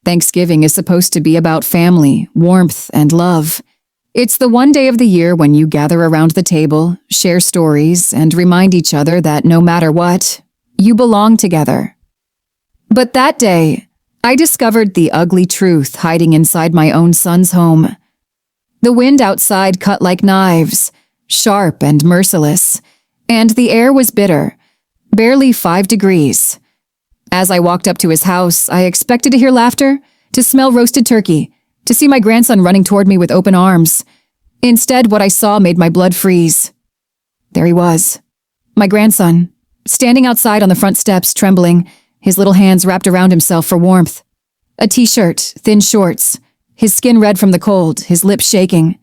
Thanksgiving is supposed to be about family, warmth, and love. It's the one day of the year when you gather around the table, share stories, and remind each other that no matter what, you belong together. But that day, I discovered the ugly truth hiding inside my own son's home. The wind outside cut like knives, sharp and merciless, and the air was bitter, barely 5 degrees. As I walked up to his house, I expected to hear laughter, to smell roasted turkey, to see my grandson running toward me with open arms. Instead, what I saw made my blood freeze. There he was, my grandson, standing outside on the front steps, trembling, his little hands wrapped around himself for warmth. A t-shirt, thin shorts, his skin red from the cold, his lips shaking.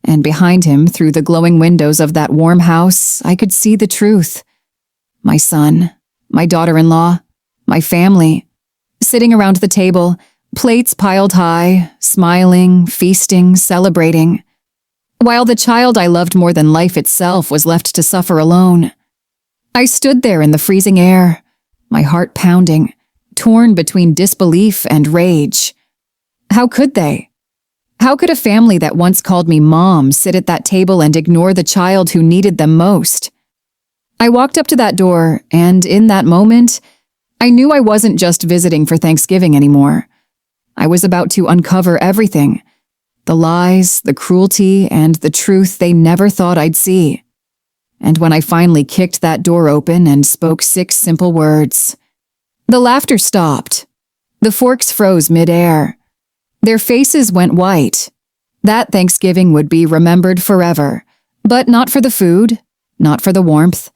And behind him, through the glowing windows of that warm house, I could see the truth. My son, my daughter-in-law, my family, sitting around the table, plates piled high, smiling, feasting, celebrating, while the child I loved more than life itself was left to suffer alone. I stood there in the freezing air, my heart pounding, torn between disbelief and rage. How could they? How could a family that once called me mom sit at that table and ignore the child who needed them most? I walked up to that door, and in that moment, I knew I wasn't just visiting for Thanksgiving anymore. I was about to uncover everything, the lies, the cruelty, and the truth they never thought I'd see. And when I finally kicked that door open and spoke 6 simple words, the laughter stopped. The forks froze mid-air. Their faces went white. That Thanksgiving would be remembered forever, but not for the food, not for the warmth,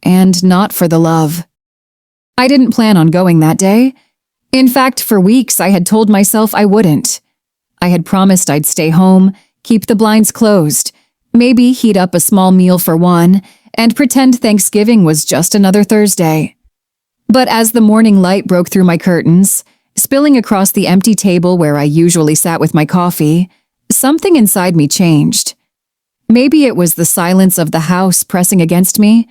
and not for the love. I didn't plan on going that day. In fact, for weeks I had told myself I wouldn't. I had promised I'd stay home, keep the blinds closed, maybe heat up a small meal for one, and pretend Thanksgiving was just another Thursday. But as the morning light broke through my curtains, spilling across the empty table where I usually sat with my coffee, something inside me changed. Maybe it was the silence of the house pressing against me.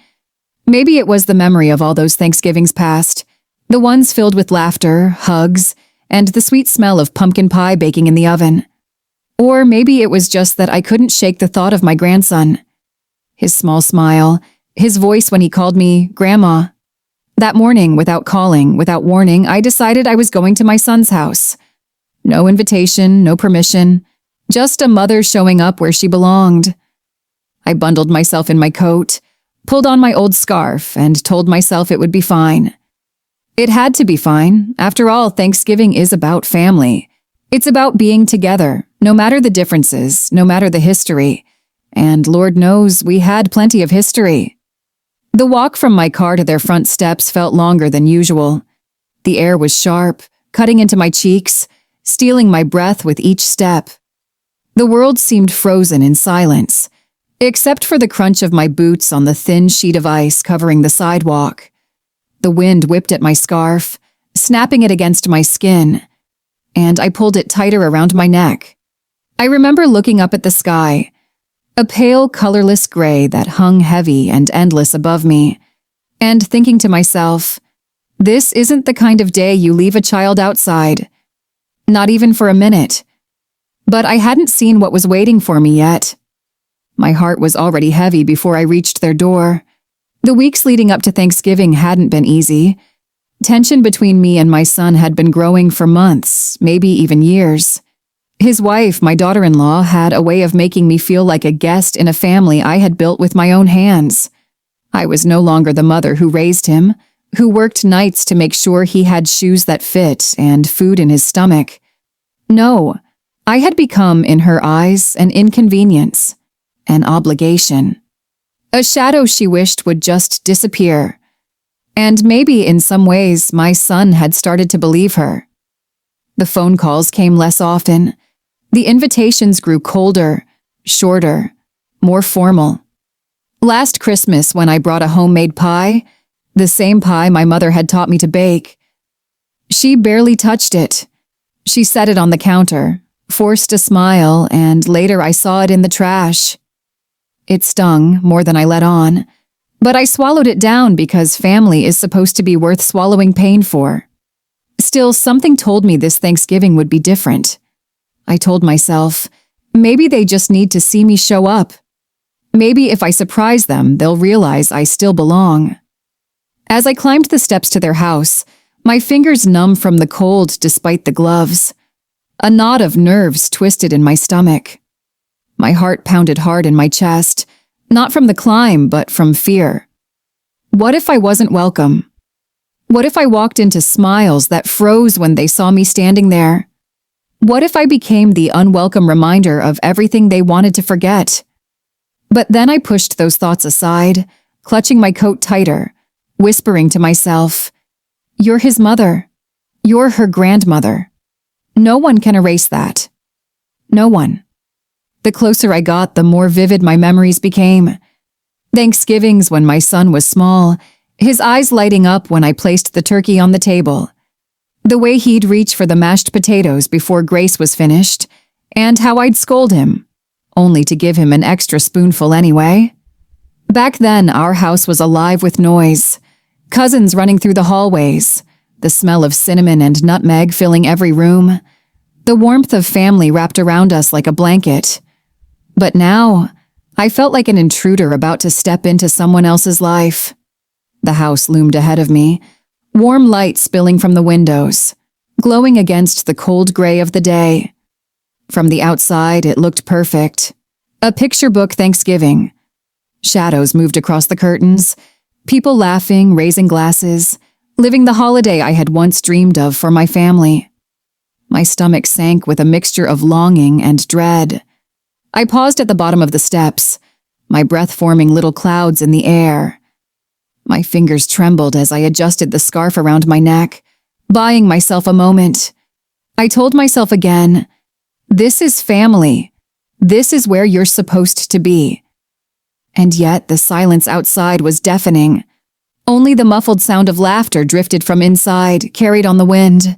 Maybe it was the memory of all those Thanksgivings past, the ones filled with laughter, hugs, and the sweet smell of pumpkin pie baking in the oven. Or maybe it was just that I couldn't shake the thought of my grandson. His small smile, his voice when he called me Grandma. That morning, without calling, without warning, I decided I was going to my son's house. No invitation, no permission, just a mother showing up where she belonged. I bundled myself in my coat, pulled on my old scarf, and told myself it would be fine. It had to be fine. After all, Thanksgiving is about family. It's about being together, no matter the differences, no matter the history. And Lord knows we had plenty of history. The walk from my car to their front steps felt longer than usual. The air was sharp, cutting into my cheeks, stealing my breath with each step. The world seemed frozen in silence, except for the crunch of my boots on the thin sheet of ice covering the sidewalk. The wind whipped at my scarf, snapping it against my skin, and I pulled it tighter around my neck. I remember looking up at the sky, a pale, colorless gray that hung heavy and endless above me, and thinking to myself, this isn't the kind of day you leave a child outside. Not even for a minute. But I hadn't seen what was waiting for me yet. My heart was already heavy before I reached their door. The weeks leading up to Thanksgiving hadn't been easy. Tension between me and my son had been growing for months, maybe even years. His wife, my daughter-in-law, had a way of making me feel like a guest in a family I had built with my own hands. I was no longer the mother who raised him, who worked nights to make sure he had shoes that fit and food in his stomach. No, I had become, in her eyes, an inconvenience, an obligation, a shadow she wished would just disappear. And maybe in some ways my son had started to believe her. The phone calls came less often. The invitations grew colder, shorter, more formal. Last Christmas, when I brought a homemade pie, the same pie my mother had taught me to bake, she barely touched it. She set it on the counter, forced a smile, and later I saw it in the trash. It stung more than I let on, but I swallowed it down because family is supposed to be worth swallowing pain for. Still, something told me this Thanksgiving would be different. I told myself, maybe they just need to see me show up. Maybe if I surprise them, they'll realize I still belong. As I climbed the steps to their house, my fingers numb from the cold despite the gloves. A knot of nerves twisted in my stomach. My heart pounded hard in my chest, not from the climb, but from fear. What if I wasn't welcome? What if I walked into smiles that froze when they saw me standing there? What if I became the unwelcome reminder of everything they wanted to forget? But then I pushed those thoughts aside, clutching my coat tighter, whispering to myself, "You're his mother. You're her grandmother. No one can erase that. No one." The closer I got, the more vivid my memories became. Thanksgivings when my son was small, his eyes lighting up when I placed the turkey on the table. The way he'd reach for the mashed potatoes before Grace was finished, and how I'd scold him, only to give him an extra spoonful anyway. Back then, our house was alive with noise. Cousins running through the hallways, the smell of cinnamon and nutmeg filling every room, the warmth of family wrapped around us like a blanket. But now, I felt like an intruder about to step into someone else's life. The house loomed ahead of me, warm light spilling from the windows, glowing against the cold gray of the day. From the outside, it looked perfect. A picture book Thanksgiving. Shadows moved across the curtains, people laughing, raising glasses, living the holiday I had once dreamed of for my family. My stomach sank with a mixture of longing and dread. I paused at the bottom of the steps, my breath forming little clouds in the air. My fingers trembled as I adjusted the scarf around my neck, buying myself a moment. I told myself again, "This is family. This is where you're supposed to be." And yet the silence outside was deafening. Only the muffled sound of laughter drifted from inside, carried on the wind.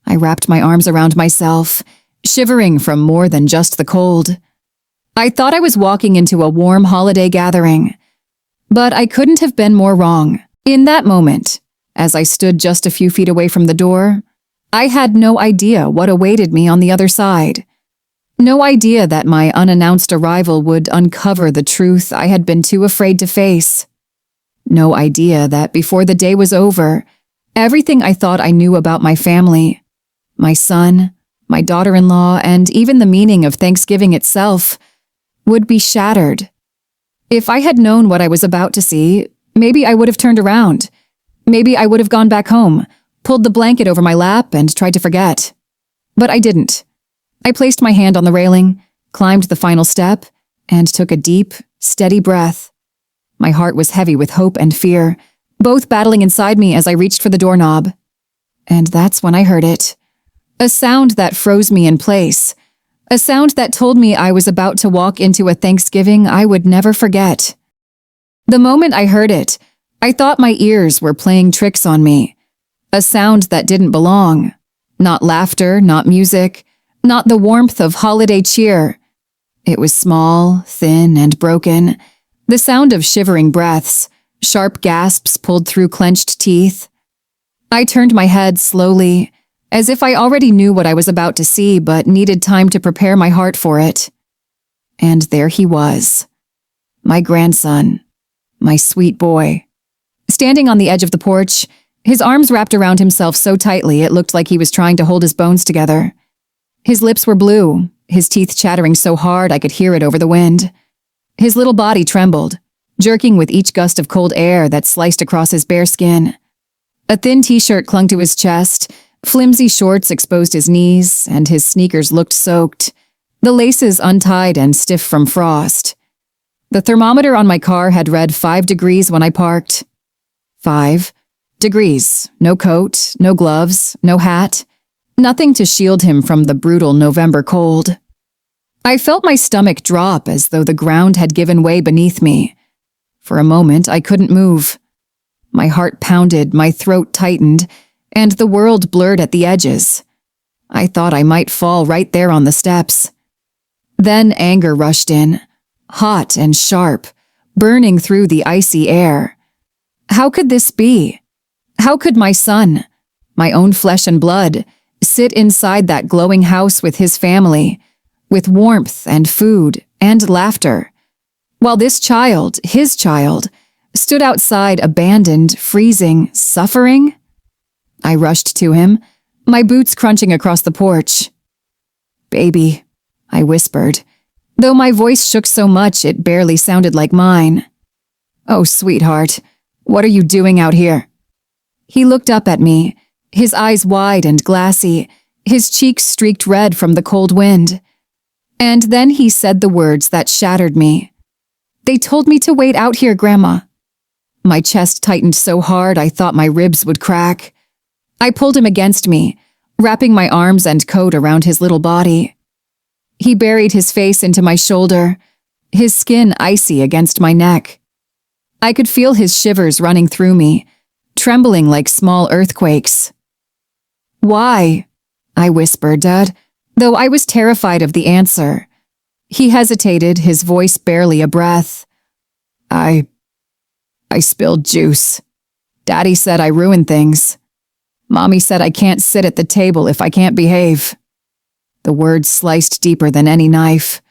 I wrapped my arms around myself, shivering from more than just the cold. I thought I was walking into a warm holiday gathering, but I couldn't have been more wrong. In that moment, as I stood just a few feet away from the door, I had no idea what awaited me on the other side. No idea that my unannounced arrival would uncover the truth I had been too afraid to face. No idea that before the day was over, everything I thought I knew about my family, my son, my daughter-in-law, and even the meaning of Thanksgiving itself, would be shattered. If I had known what I was about to see, maybe I would have turned around. Maybe I would have gone back home, pulled the blanket over my lap, and tried to forget. But I didn't. I placed my hand on the railing, climbed the final step, and took a deep, steady breath. My heart was heavy with hope and fear, both battling inside me as I reached for the doorknob. And that's when I heard it. A sound that froze me in place. A sound that told me I was about to walk into a Thanksgiving I would never forget. The moment I heard it, I thought my ears were playing tricks on me. A sound that didn't belong. Not laughter, not music, not the warmth of holiday cheer. It was small, thin, and broken. The sound of shivering breaths, sharp gasps pulled through clenched teeth. I turned my head slowly, as if I already knew what I was about to see but needed time to prepare my heart for it. And there he was. My grandson. My sweet boy. Standing on the edge of the porch, his arms wrapped around himself so tightly it looked like he was trying to hold his bones together. His lips were blue, his teeth chattering so hard I could hear it over the wind. His little body trembled, jerking with each gust of cold air that sliced across his bare skin. A thin t-shirt clung to his chest, flimsy shorts exposed his knees, and his sneakers looked soaked, the laces untied and stiff from frost. The thermometer on my car had read 5 degrees when I parked. 5 degrees. No coat, no gloves, no hat. Nothing to shield him from the brutal November cold. I felt my stomach drop as though the ground had given way beneath me. For a moment, I couldn't move. My heart pounded, my throat tightened, and the world blurred at the edges. I thought I might fall right there on the steps. Then anger rushed in, hot and sharp, burning through the icy air. How could this be? How could my son, my own flesh and blood, sit inside that glowing house with his family, with warmth and food and laughter, while this child, his child, stood outside abandoned, freezing, suffering? I rushed to him, my boots crunching across the porch. "Baby," I whispered, though my voice shook so much it barely sounded like mine. "Oh, sweetheart, what are you doing out here?" He looked up at me, his eyes wide and glassy, his cheeks streaked red from the cold wind. And then he said the words that shattered me. "They told me to wait out here, Grandma." My chest tightened so hard I thought my ribs would crack. I pulled him against me, wrapping my arms and coat around his little body. He buried his face into my shoulder, his skin icy against my neck. I could feel his shivers running through me, trembling like small earthquakes. "Why?" I whispered, Dad, though I was terrified of the answer. He hesitated, his voice barely a breath. I spilled juice. Daddy said I ruined things. Mommy said I can't sit at the table if I can't behave." The words sliced deeper than any knife.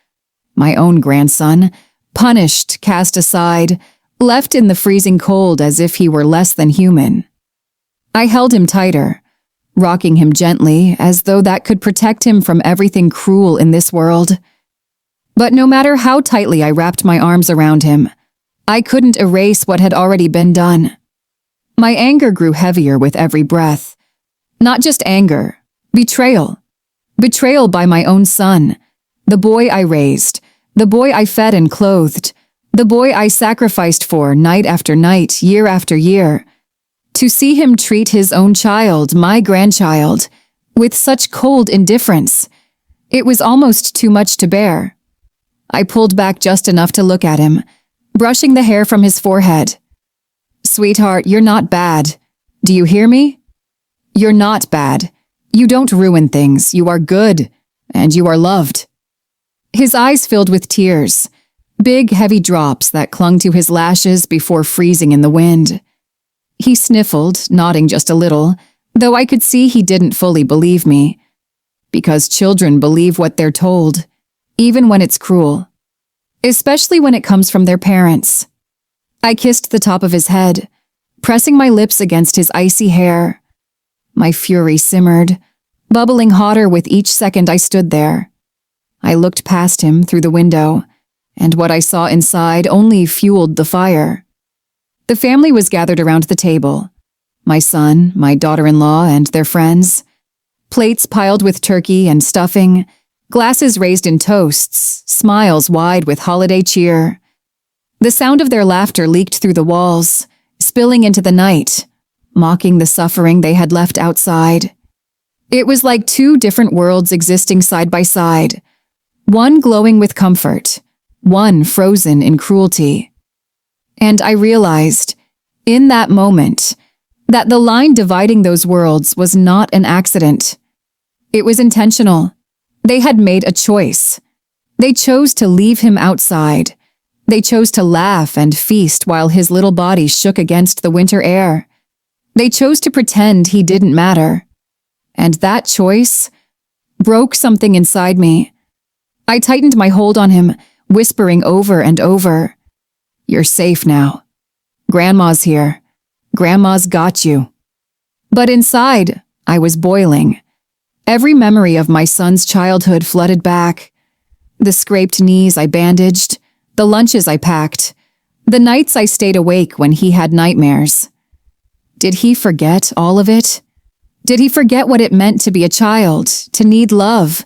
My own grandson, punished, cast aside, left in the freezing cold as if he were less than human. I held him tighter, rocking him gently as though that could protect him from everything cruel in this world. But no matter how tightly I wrapped my arms around him, I couldn't erase what had already been done. My anger grew heavier with every breath. Not just anger, betrayal. Betrayal by my own son, the boy I raised, the boy I fed and clothed, the boy I sacrificed for night after night, year after year. To see him treat his own child, my grandchild, with such cold indifference, it was almost too much to bear. I pulled back just enough to look at him, brushing the hair from his forehead. "Sweetheart, you're not bad. Do you hear me? You're not bad. You don't ruin things. You are good, and you are loved." His eyes filled with tears, big, heavy drops that clung to his lashes before freezing in the wind. He sniffled, nodding just a little, though I could see he didn't fully believe me. Because children believe what they're told, even when it's cruel. Especially when it comes from their parents. I kissed the top of his head, pressing my lips against his icy hair. My fury simmered, bubbling hotter with each second I stood there. I looked past him through the window, and what I saw inside only fueled the fire. The family was gathered around the table. My son, my daughter-in-law, and their friends. Plates piled with turkey and stuffing, glasses raised in toasts, smiles wide with holiday cheer. The sound of their laughter leaked through the walls, spilling into the night, mocking the suffering they had left outside. It was like two different worlds existing side by side, one glowing with comfort, one frozen in cruelty. And I realized, in that moment, that the line dividing those worlds was not an accident. It was intentional. They had made a choice. They chose to leave him outside. They chose to laugh and feast while his little body shook against the winter air. They chose to pretend he didn't matter. And that choice broke something inside me. I tightened my hold on him, whispering over and over, "You're safe now. Grandma's here. Grandma's got you." But inside, I was boiling. Every memory of my son's childhood flooded back. The scraped knees I bandaged, the lunches I packed, the nights I stayed awake when he had nightmares. Did he forget all of it? Did he forget what it meant to be a child, to need love,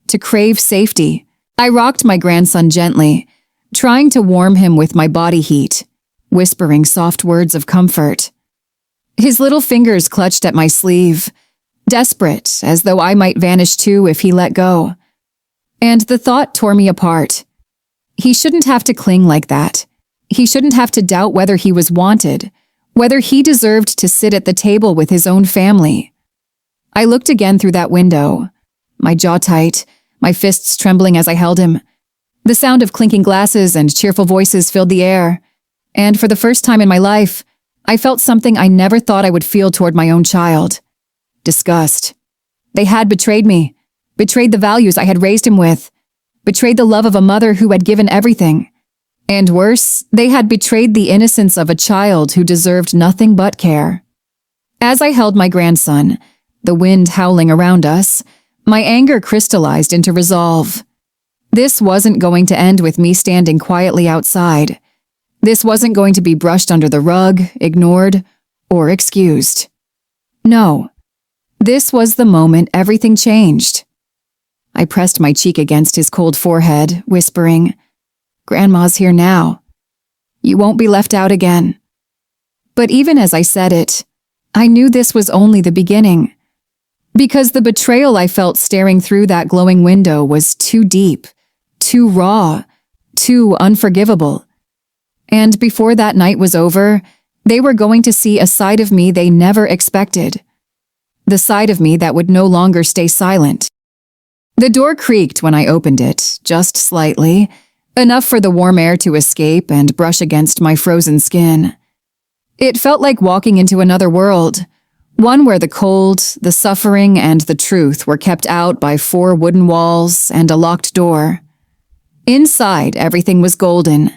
to crave safety? I rocked my grandson gently, trying to warm him with my body heat, whispering soft words of comfort. His little fingers clutched at my sleeve, desperate, as though I might vanish too if he let go. And the thought tore me apart. He shouldn't have to cling like that. He shouldn't have to doubt whether he was wanted, whether he deserved to sit at the table with his own family. I looked again through that window, my jaw tight, my fists trembling as I held him. The sound of clinking glasses and cheerful voices filled the air, and for the first time in my life, I felt something I never thought I would feel toward my own child. disgust. They had betrayed me, betrayed the values I had raised him with, betrayed the love of a mother who had given everything. And worse, they had betrayed the innocence of a child who deserved nothing but care. As I held my grandson, the wind howling around us, my anger crystallized into resolve. This wasn't going to end with me standing quietly outside. This wasn't going to be brushed under the rug, ignored, or excused. No. This was the moment everything changed. I pressed my cheek against his cold forehead, whispering, "Grandma's here now. You won't be left out again." But even as I said it, I knew this was only the beginning. Because the betrayal I felt staring through that glowing window was too deep, too raw, too unforgivable. And before that night was over, they were going to see a side of me they never expected. The side of me that would no longer stay silent. The door creaked when I opened it, just slightly, enough for the warm air to escape and brush against my frozen skin. It felt like walking into another world, one where the cold, the suffering, and the truth were kept out by 4 wooden walls and a locked door. Inside, everything was golden.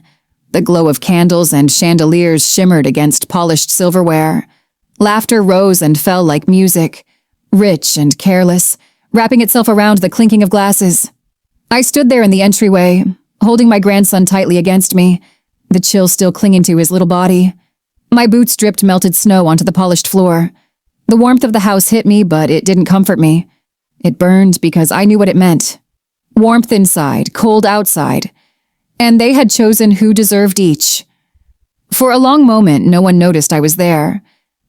The glow of candles and chandeliers shimmered against polished silverware. Laughter rose and fell like music, rich and careless, wrapping itself around the clinking of glasses. I stood there in the entryway, holding my grandson tightly against me, the chill still clinging to his little body. My boots dripped melted snow onto the polished floor. The warmth of the house hit me, but it didn't comfort me. It burned because I knew what it meant. Warmth inside, cold outside. And they had chosen who deserved each. For a long moment, no one noticed I was there.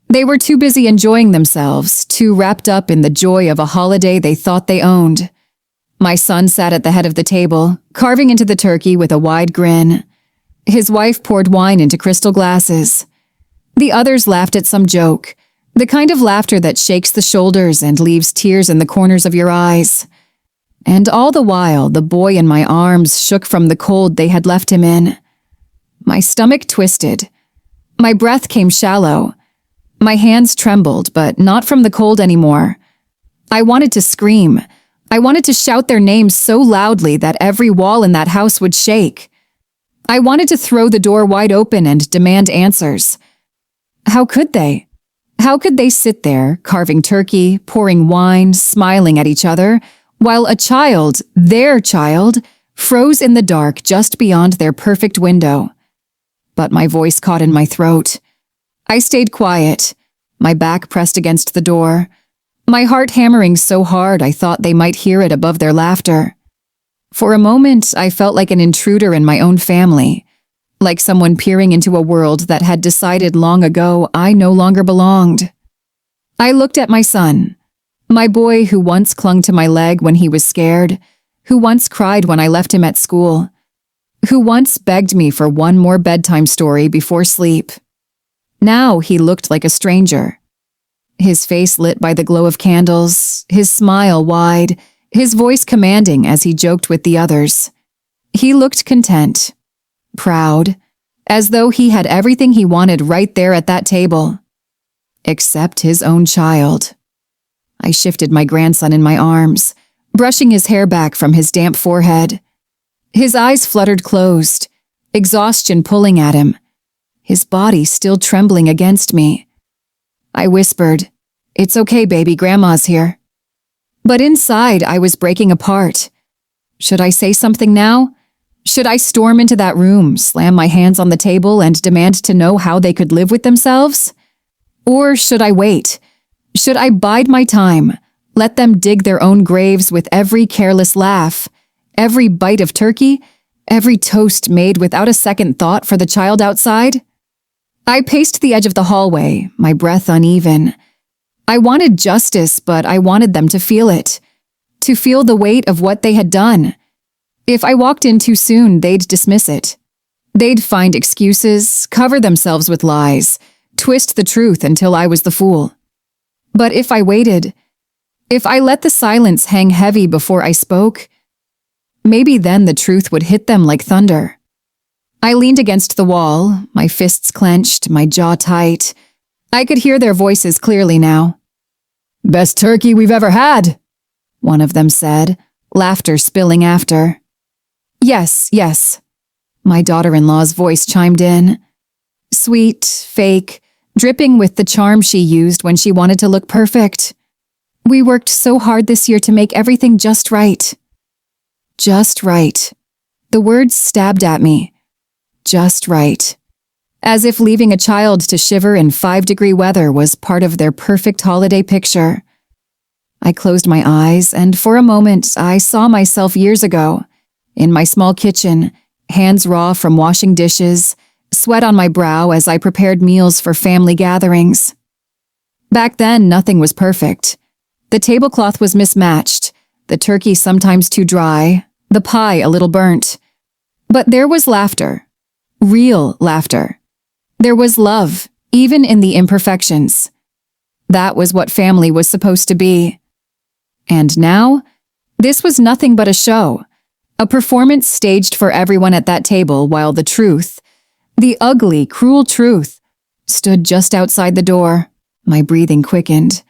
They were too busy enjoying themselves, too wrapped up in the joy of a holiday they thought they owned. My son sat at the head of the table, carving into the turkey with a wide grin. His wife poured wine into crystal glasses. The others laughed at some joke, the kind of laughter that shakes the shoulders and leaves tears in the corners of your eyes. And all the while, the boy in my arms shook from the cold they had left him in. My stomach twisted. My breath came shallow. My hands trembled, but not from the cold anymore. I wanted to scream. I wanted to shout their names so loudly that every wall in that house would shake. I wanted to throw the door wide open and demand answers. How could they? How could they sit there, carving turkey, pouring wine, smiling at each other, while a child, their child, froze in the dark just beyond their perfect window? But my voice caught in my throat. I stayed quiet, my back pressed against the door, my heart hammering so hard I thought they might hear it above their laughter. For a moment, I felt like an intruder in my own family, like someone peering into a world that had decided long ago I no longer belonged. I looked at my son, my boy who once clung to my leg when he was scared, who once cried when I left him at school, who once begged me for one more bedtime story before sleep. Now he looked like a stranger. His face lit by the glow of candles, his smile wide, his voice commanding as he joked with the others. He looked content, proud, as though he had everything he wanted right there at that table. Except his own child. I shifted my grandson in my arms, brushing his hair back from his damp forehead. His eyes fluttered closed, exhaustion pulling at him, his body still trembling against me. I whispered, "It's okay, baby, Grandma's here." But inside, I was breaking apart. Should I say something now? Should I storm into that room, slam my hands on the table, and demand to know how they could live with themselves? Or should I wait? Should I bide my time, let them dig their own graves with every careless laugh, every bite of turkey, every toast made without a second thought for the child outside? I paced the edge of the hallway, my breath uneven. I wanted justice, but I wanted them to feel it, to feel the weight of what they had done. If I walked in too soon, they'd dismiss it. They'd find excuses, cover themselves with lies, twist the truth until I was the fool. But if I waited, if I let the silence hang heavy before I spoke, maybe then the truth would hit them like thunder. I leaned against the wall, my fists clenched, my jaw tight. I could hear their voices clearly now. Best turkey we've ever had, one of them said, laughter spilling after. Yes, yes, my daughter-in-law's voice chimed in. Sweet, fake, dripping with the charm she used when she wanted to look perfect. We worked so hard this year to make everything just right. Just right. The words stabbed at me. Just right. As if leaving a child to shiver in 5-degree weather was part of their perfect holiday picture. I closed my eyes, and for a moment I saw myself years ago, in my small kitchen, hands raw from washing dishes, sweat on my brow as I prepared meals for family gatherings. Back then, nothing was perfect. The tablecloth was mismatched, the turkey sometimes too dry, the pie a little burnt. But there was laughter. Real laughter. There was love, even in the imperfections. That was what family was supposed to be. And now, this was nothing but a show, a performance staged for everyone at that table while the truth, the ugly, cruel truth, stood just outside the door. My breathing quickened.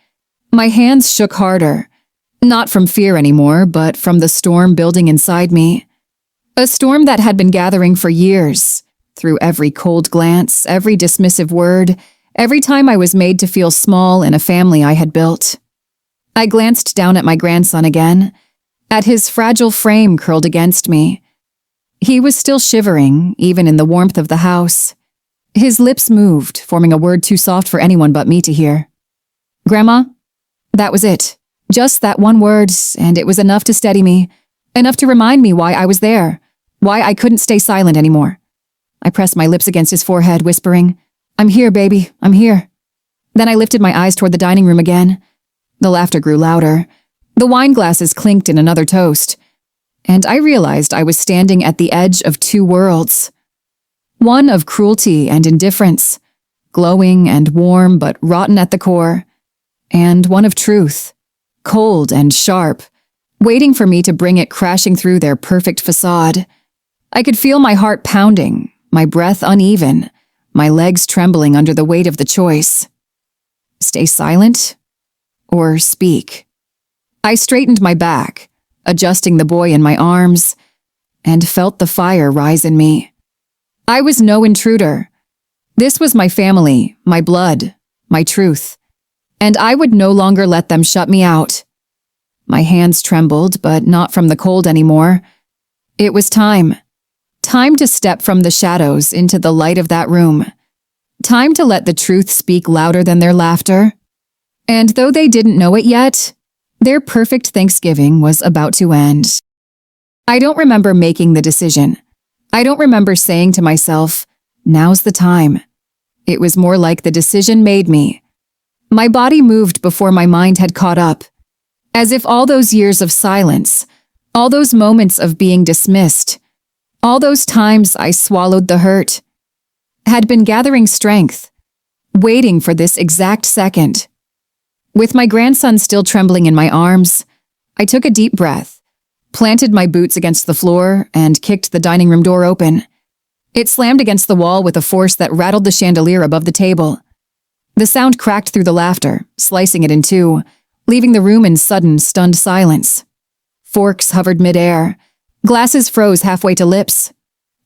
My hands shook harder, not from fear anymore, but from the storm building inside me. A storm that had been gathering for years, through every cold glance, every dismissive word, every time I was made to feel small in a family I had built. I glanced down at my grandson again, at his fragile frame curled against me. He was still shivering, even in the warmth of the house. His lips moved, forming a word too soft for anyone but me to hear. Grandma? That was it. Just that one word, and it was enough to steady me, enough to remind me why I was there, why I couldn't stay silent anymore. I pressed my lips against his forehead, whispering, I'm here, baby, I'm here. Then I lifted my eyes toward the dining room again. The laughter grew louder. The wine glasses clinked in another toast. And I realized I was standing at the edge of two worlds. One of cruelty and indifference, glowing and warm but rotten at the core, and one of truth, cold and sharp, waiting for me to bring it crashing through their perfect facade. I could feel my heart pounding, my breath uneven, my legs trembling under the weight of the choice. Stay silent or speak. I straightened my back, adjusting the boy in my arms, and felt the fire rise in me. I was no intruder. This was my family, my blood, my truth, and I would no longer let them shut me out. My hands trembled, but not from the cold anymore. It was time. Time to step from the shadows into the light of that room. Time to let the truth speak louder than their laughter. And though they didn't know it yet, their perfect Thanksgiving was about to end. I don't remember making the decision. I don't remember saying to myself, now's the time. It was more like the decision made me. My body moved before my mind had caught up, as if all those years of silence, all those moments of being dismissed, all those times I swallowed the hurt, had been gathering strength, waiting for this exact second. With my grandson still trembling in my arms, I took a deep breath, planted my boots against the floor, and kicked the dining room door open. It slammed against the wall with a force that rattled the chandelier above the table. The sound cracked through the laughter, slicing it in two, leaving the room in sudden, stunned silence. Forks hovered midair. Glasses froze halfway to lips.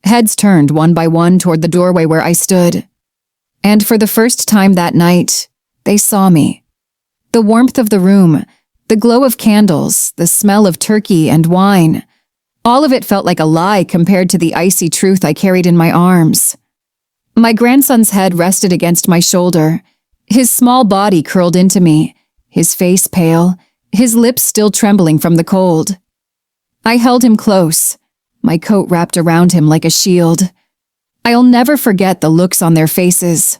Heads turned one by one toward the doorway where I stood. And for the first time that night, they saw me. The warmth of the room, the glow of candles, the smell of turkey and wine, all of it felt like a lie compared to the icy truth I carried in my arms. My grandson's head rested against my shoulder, his small body curled into me, his face pale, his lips still trembling from the cold. I held him close, my coat wrapped around him like a shield. I'll never forget the looks on their faces.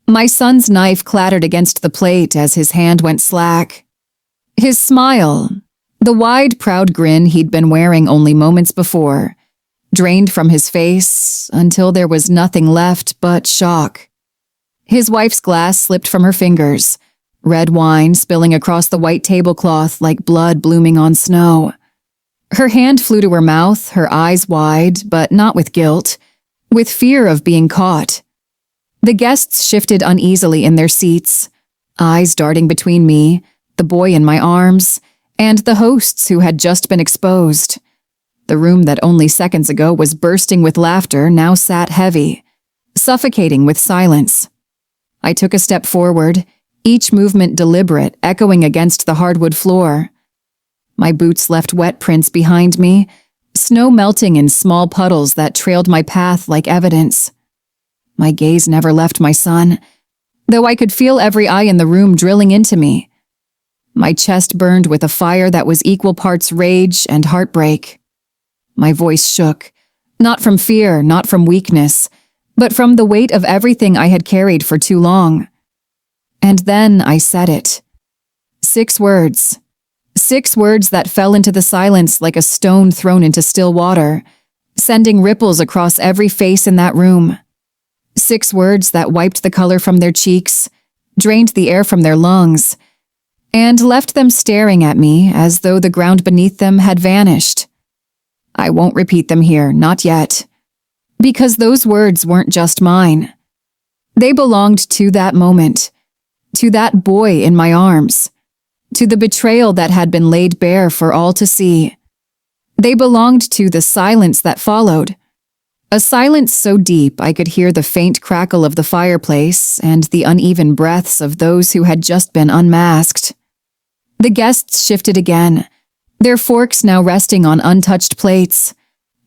My son's knife clattered against the plate as his hand went slack. His smile, the wide, proud grin he'd been wearing only moments before, drained from his face until there was nothing left but shock. His wife's glass slipped from her fingers, red wine spilling across the white tablecloth like blood blooming on snow. Her hand flew to her mouth, her eyes wide, but not with guilt, with fear of being caught. The guests shifted uneasily in their seats, eyes darting between me, the boy in my arms, and the hosts who had just been exposed. The room that only seconds ago was bursting with laughter now sat heavy, suffocating with silence. I took a step forward, each movement deliberate, echoing against the hardwood floor. My boots left wet prints behind me, snow melting in small puddles that trailed my path like evidence. My gaze never left my son, though I could feel every eye in the room drilling into me. My chest burned with a fire that was equal parts rage and heartbreak. My voice shook, not from fear, not from weakness, but from the weight of everything I had carried for too long. And then I said it. 6 words. 6 words that fell into the silence like a stone thrown into still water, sending ripples across every face in that room. 6 words that wiped the color from their cheeks, drained the air from their lungs, and left them staring at me as though the ground beneath them had vanished. I won't repeat them here, not yet. Because those words weren't just mine. They belonged to that moment, to that boy in my arms, to the betrayal that had been laid bare for all to see. They belonged to the silence that followed, a silence so deep I could hear the faint crackle of the fireplace and the uneven breaths of those who had just been unmasked. The guests shifted again, their forks now resting on untouched plates,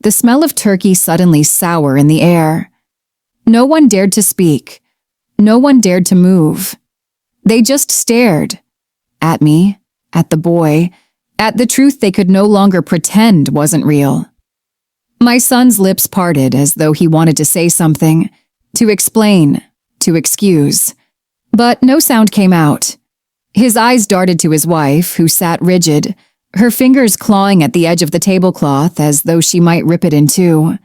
the smell of turkey suddenly sour in the air. No one dared to speak. No one dared to move. They just stared. At me, at the boy, at the truth they could no longer pretend wasn't real. My son's lips parted as though he wanted to say something, to explain, to excuse. But no sound came out. His eyes darted to his wife, who sat rigid, her fingers clawing at the edge of the tablecloth as though she might rip it in two.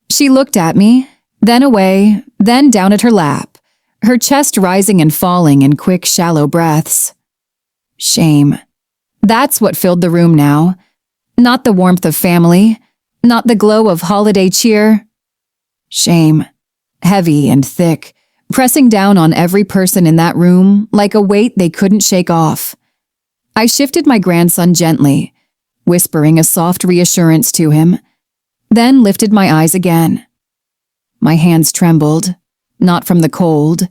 She looked at me, then away, then down at her lap, her chest rising and falling in quick, shallow breaths. Shame. That's what filled the room now. Not the warmth of family, not the glow of holiday cheer. Shame. Heavy and thick, pressing down on every person in that room like a weight they couldn't shake off. I shifted my grandson gently, whispering a soft reassurance to him, then lifted my eyes again. My hands trembled, not from the cold,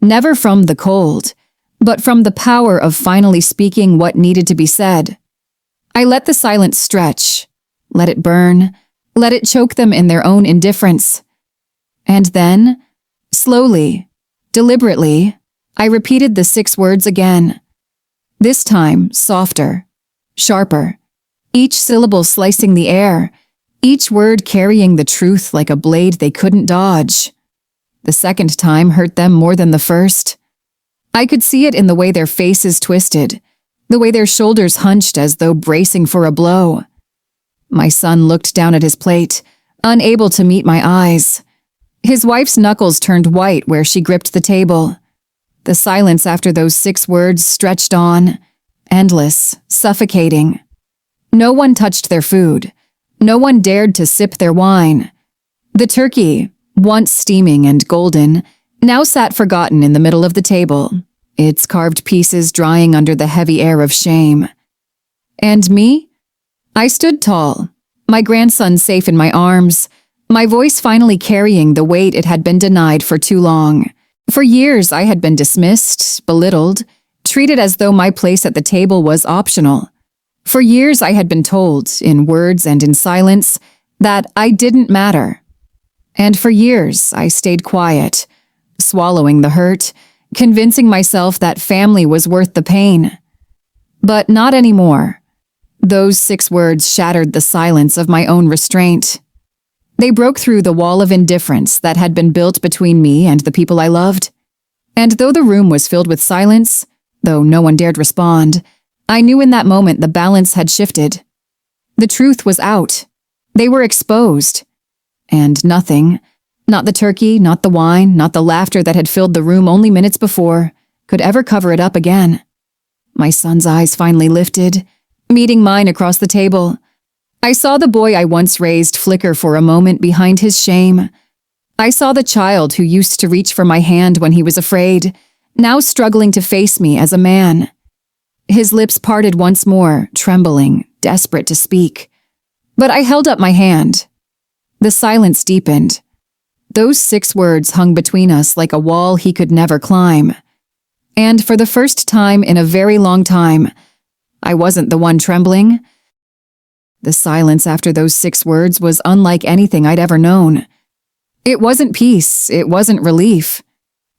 never from the cold, but from the power of finally speaking what needed to be said. I let the silence stretch, let it burn, let it choke them in their own indifference. And then, slowly, deliberately, I repeated the 6 words again. This time, softer, sharper, each syllable slicing the air, each word carrying the truth like a blade they couldn't dodge. The second time hurt them more than the first. I could see it in the way their faces twisted, the way their shoulders hunched as though bracing for a blow. My son looked down at his plate, unable to meet my eyes. His wife's knuckles turned white where she gripped the table. The silence after those 6 words stretched on, endless, suffocating. No one touched their food. No one dared to sip their wine. The turkey, once steaming and golden, now sat forgotten in the middle of the table, its carved pieces drying under the heavy air of shame. And me? I stood tall, my grandson safe in my arms, my voice finally carrying the weight it had been denied for too long. For years, I had been dismissed, belittled, treated as though my place at the table was optional. For years, I had been told, in words and in silence, that I didn't matter. And for years, I stayed quiet, swallowing the hurt, convincing myself that family was worth the pain. But not anymore. Those 6 words shattered the silence of my own restraint. They broke through the wall of indifference that had been built between me and the people I loved. And though the room was filled with silence, though no one dared respond, I knew in that moment the balance had shifted. The truth was out. They were exposed. And nothing, not the turkey, not the wine, not the laughter that had filled the room only minutes before, could ever cover it up again. My son's eyes finally lifted, meeting mine across the table. I saw the boy I once raised flicker for a moment behind his shame. I saw the child who used to reach for my hand when he was afraid, now struggling to face me as a man. His lips parted once more, trembling, desperate to speak. But I held up my hand. The silence deepened. Those 6 words hung between us like a wall he could never climb. And for the first time in a very long time, I wasn't the one trembling. The silence after those 6 words was unlike anything I'd ever known. It wasn't peace, it wasn't relief.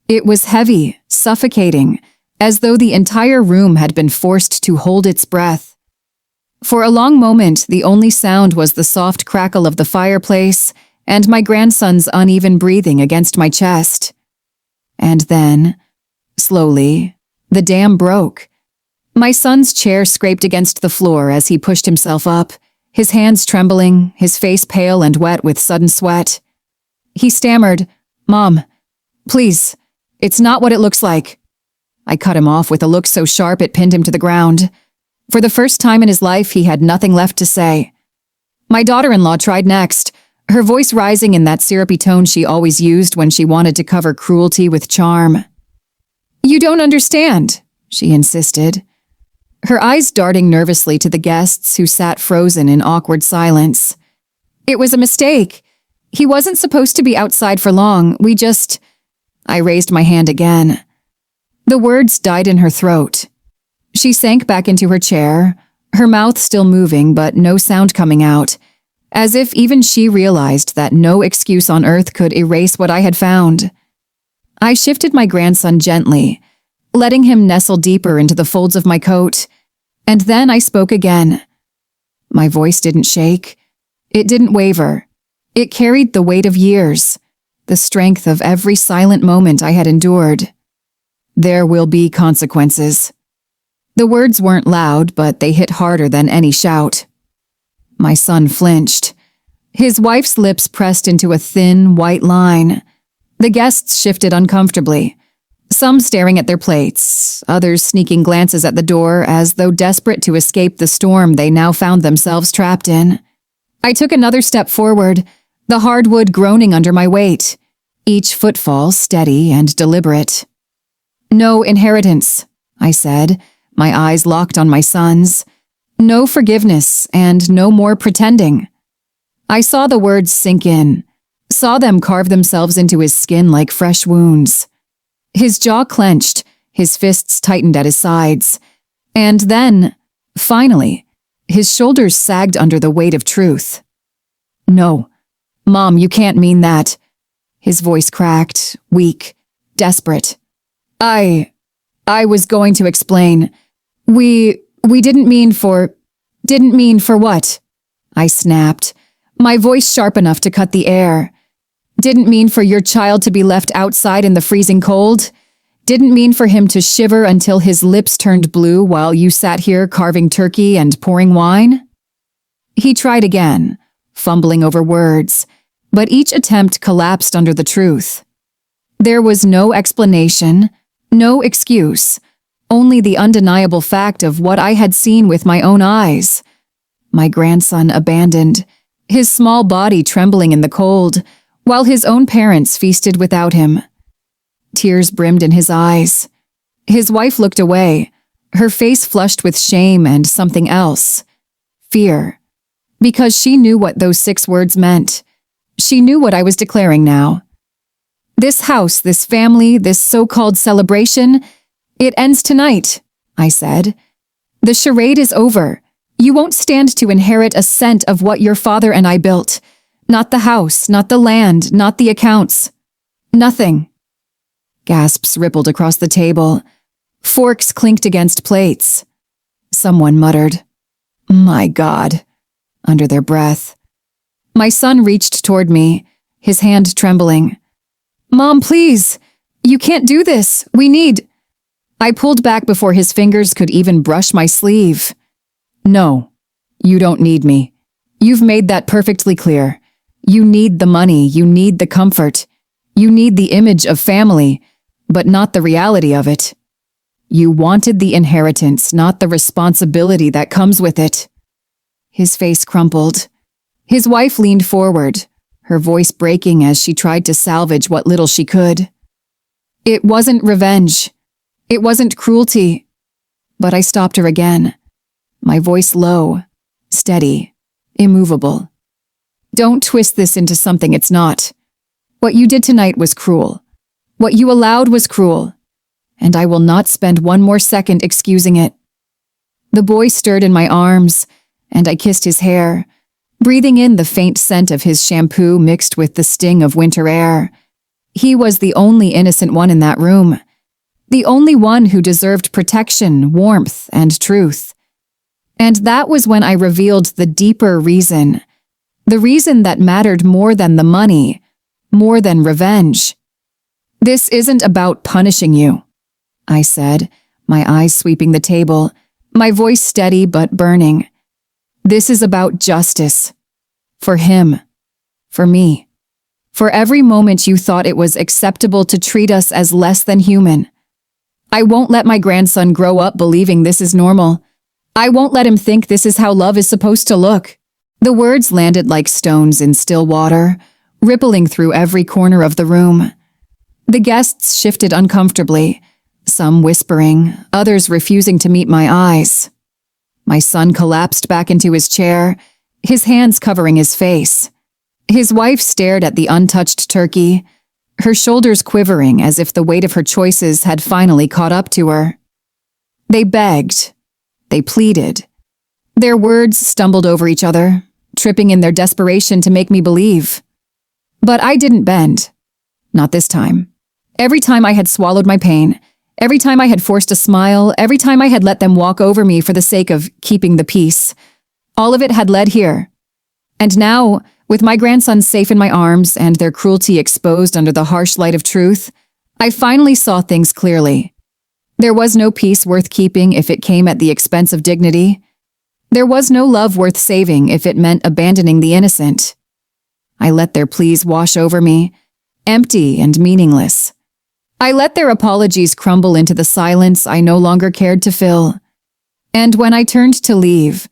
It was heavy, suffocating, as though the entire room had been forced to hold its breath. For a long moment, the only sound was the soft crackle of the fireplace and my grandson's uneven breathing against my chest. And then, slowly, the dam broke. My son's chair scraped against the floor as he pushed himself up, his hands trembling, his face pale and wet with sudden sweat. He stammered, "Mom, please, it's not what it looks like." I cut him off with a look so sharp it pinned him to the ground. For the first time in his life, he had nothing left to say. My daughter-in-law tried next, her voice rising in that syrupy tone she always used when she wanted to cover cruelty with charm. "You don't understand," she insisted, her eyes darting nervously to the guests who sat frozen in awkward silence. "It was a mistake. He wasn't supposed to be outside for long. I raised my hand again. The words died in her throat. She sank back into her chair, her mouth still moving but no sound coming out, as if even she realized that no excuse on earth could erase what I had found. I shifted my grandson gently, letting him nestle deeper into the folds of my coat, and then I spoke again. My voice didn't shake. It didn't waver. It carried the weight of years, the strength of every silent moment I had endured. "There will be consequences." The words weren't loud, but they hit harder than any shout. My son flinched. His wife's lips pressed into a thin, white line. The guests shifted uncomfortably, some staring at their plates, others sneaking glances at the door as though desperate to escape the storm they now found themselves trapped in. I took another step forward, the hardwood groaning under my weight, each footfall steady and deliberate. "No inheritance," I said, my eyes locked on my son's. "No forgiveness and no more pretending." I saw the words sink in, saw them carve themselves into his skin like fresh wounds. His jaw clenched, his fists tightened at his sides, and then, finally, his shoulders sagged under the weight of truth. "No, Mom, you can't mean that." His voice cracked, weak, desperate. I was going to explain. We didn't mean for what?" I snapped, my voice sharp enough to cut the air. "Didn't mean for your child to be left outside in the freezing cold? Didn't mean for him to shiver until his lips turned blue while you sat here carving turkey and pouring wine?" He tried again, fumbling over words, but each attempt collapsed under the truth. There was no explanation, no excuse, only the undeniable fact of what I had seen with my own eyes. My grandson abandoned, his small body trembling in the cold, while his own parents feasted without him. Tears brimmed in his eyes. His wife looked away, her face flushed with shame and something else. Fear. Because she knew what those 6 words meant. She knew what I was declaring now. "This house, this family, this so-called celebration, it ends tonight," I said. "The charade is over. You won't stand to inherit a cent of what your father and I built. Not the house, not the land, not the accounts. Nothing." Gasps rippled across the table. Forks clinked against plates. Someone muttered, "My God," under their breath. My son reached toward me, his hand trembling. "Mom, please. You can't do this. We need—" I pulled back before his fingers could even brush my sleeve. "No, you don't need me. You've made that perfectly clear. You need the money, you need the comfort. You need the image of family, but not the reality of it. You wanted the inheritance, not the responsibility that comes with it." His face crumpled. His wife leaned forward, her voice breaking as she tried to salvage what little she could. "It wasn't revenge. It wasn't cruelty. But I stopped her again, my voice low, steady, immovable. Don't twist this into something it's not. What you did tonight was cruel. What you allowed was cruel. And I will not spend one more second excusing it. The boy stirred in my arms, and I kissed his hair, breathing in the faint scent of his shampoo mixed with the sting of winter air. He was the only innocent one in that room, the only one who deserved protection, warmth, and truth. And that was when I revealed the deeper reason, the reason that mattered more than the money, more than revenge. This isn't about punishing you, I said, my eyes sweeping the table, my voice steady but burning. This is about justice. For him. For me. For every moment you thought it was acceptable to treat us as less than human. I won't let my grandson grow up believing this is normal. I won't let him think this is how love is supposed to look. The words landed like stones in still water, rippling through every corner of the room. The guests shifted uncomfortably, some whispering, others refusing to meet my eyes. My son collapsed back into his chair, his hands covering his face. His wife stared at the untouched turkey, her shoulders quivering as if the weight of her choices had finally caught up to her. They begged. They pleaded. Their words stumbled over each other, tripping in their desperation to make me believe. But I didn't bend. Not this time. Every time I had swallowed my pain, every time I had forced a smile, every time I had let them walk over me for the sake of keeping the peace, all of it had led here. And now, with my grandson safe in my arms and their cruelty exposed under the harsh light of truth, I finally saw things clearly. There was no peace worth keeping if it came at the expense of dignity. There was no love worth saving if it meant abandoning the innocent. I let their pleas wash over me, empty and meaningless. I let their apologies crumble into the silence I no longer cared to fill. And when I turned to leave,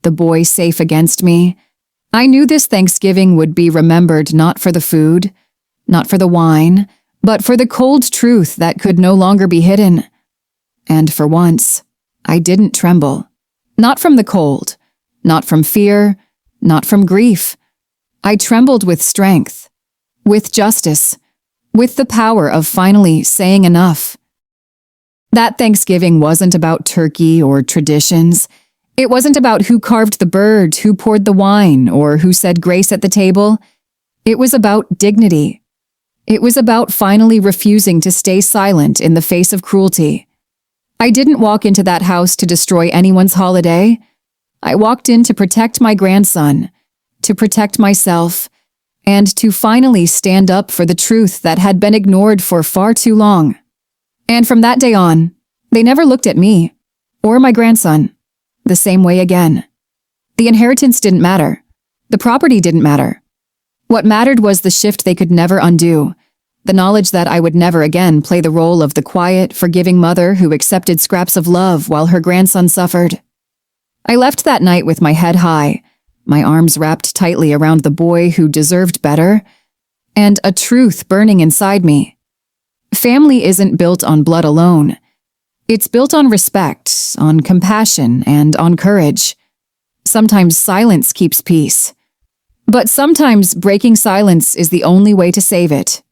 the boy safe against me, I knew this Thanksgiving would be remembered not for the food, not for the wine, but for the cold truth that could no longer be hidden. And for once, I didn't tremble. Not from the cold, not from fear, not from grief. I trembled with strength, with justice, with the power of finally saying enough. That Thanksgiving wasn't about turkey or traditions. It wasn't about who carved the bird, who poured the wine, or who said grace at the table. It was about dignity. It was about finally refusing to stay silent in the face of cruelty. I didn't walk into that house to destroy anyone's holiday. I walked in to protect my grandson, to protect myself, and to finally stand up for the truth that had been ignored for far too long. And from that day on, they never looked at me, or my grandson, the same way again. The inheritance didn't matter. The property didn't matter. What mattered was the shift they could never undo, the knowledge that I would never again play the role of the quiet, forgiving mother who accepted scraps of love while her grandson suffered. I left that night with my head high, my arms wrapped tightly around the boy who deserved better, and a truth burning inside me. Family isn't built on blood alone. It's built on respect, on compassion, and on courage. Sometimes silence keeps peace. But sometimes breaking silence is the only way to save it.